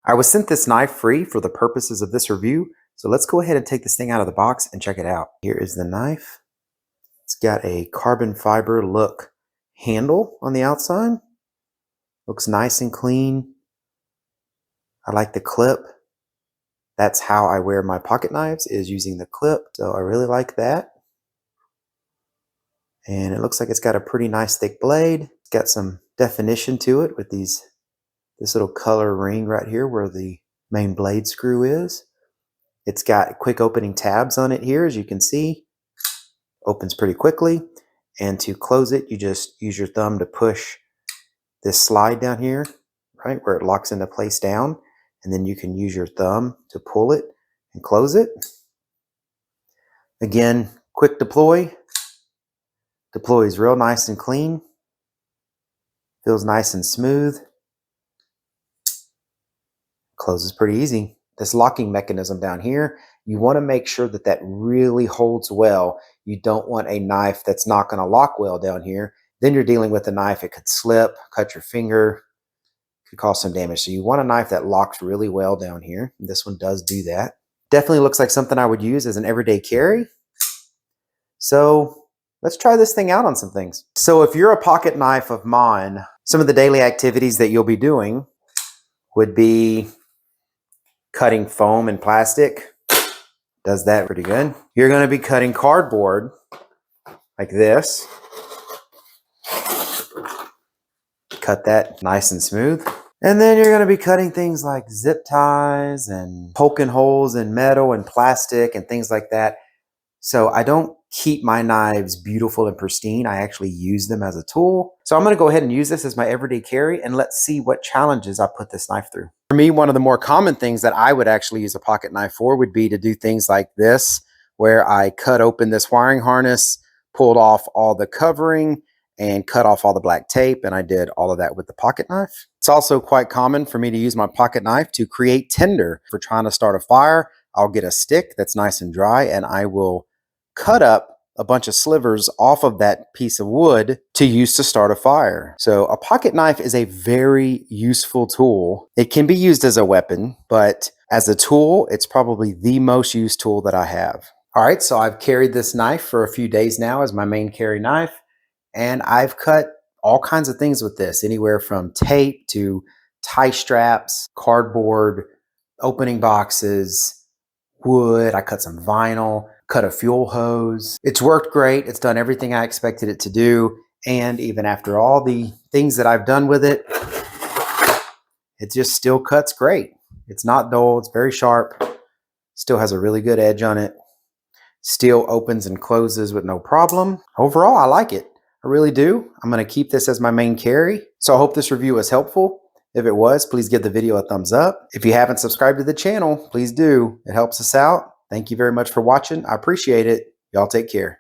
I was sent this knife free for the purposes of this review, so let's go ahead and take this thing out of the box and check it out. Here is the knife. It's got a carbon fiber look handle on the outside. Looks nice and clean. I like the clip. That's how I wear my pocket knives, is using the clip, so I really like that. And it looks like it's got a pretty nice thick blade. It's got some definition to it with this little color ring right here where the main blade screw is. It's got quick opening tabs on it here, as you can see. Opens pretty quickly. And to close it, you just use your thumb to push this slide down here, right, where it locks into place down. And then you can use your thumb to pull it and close it. Again, quick deploy. Deploys real nice and clean. Feels nice and smooth. Closes pretty easy. This locking mechanism down here, you want to make sure that that really holds well. You don't want a knife that's not going to lock well down here. Then you're dealing with a knife. It could slip, cut your finger, could cause some damage. So you want a knife that locks really well down here. This one does do that. Definitely looks like something I would use as an everyday carry. So let's try this thing out on some things. So if you're a pocket knife of mine, some of the daily activities that you'll be doing would be cutting foam and plastic. Does that pretty good. You're going to be cutting cardboard like this. Cut that nice and smooth. And then you're going to be cutting things like zip ties and poking holes in metal and plastic and things like that. So I don't keep my knives beautiful and pristine. I actually use them as a tool. So I'm going to go ahead and use this as my everyday carry, and let's see what challenges I put this knife through. For me, one of the more common things that I would actually use a pocket knife for would be to do things like this, where I cut open this wiring harness, pulled off all the covering, and cut off all the black tape, and I did all of that with the pocket knife. It's also quite common for me to use my pocket knife to create tinder. For trying to start a fire, I'll get a stick that's nice and dry, and I will cut up a bunch of slivers off of that piece of wood to use to start a fire. So a pocket knife is a very useful tool. It can be used as a weapon, but as a tool, it's probably the most used tool that I have. All right, so I've carried this knife for a few days now as my main carry knife, and I've cut all kinds of things with this, anywhere from tape to tie straps, cardboard, opening boxes, wood. I cut some vinyl, cut a fuel hose. It's worked great. It's done everything I expected it to do. And even after all the things that I've done with it, it just still cuts great. It's not dull. It's very sharp. Still has a really good edge on it. Still opens and closes with no problem. Overall, I like it. I really do. I'm going to keep this as my main carry. So I hope this review was helpful. If it was, please give the video a thumbs up. If you haven't subscribed to the channel, please do. It helps us out. Thank you very much for watching. I appreciate it. Y'all take care.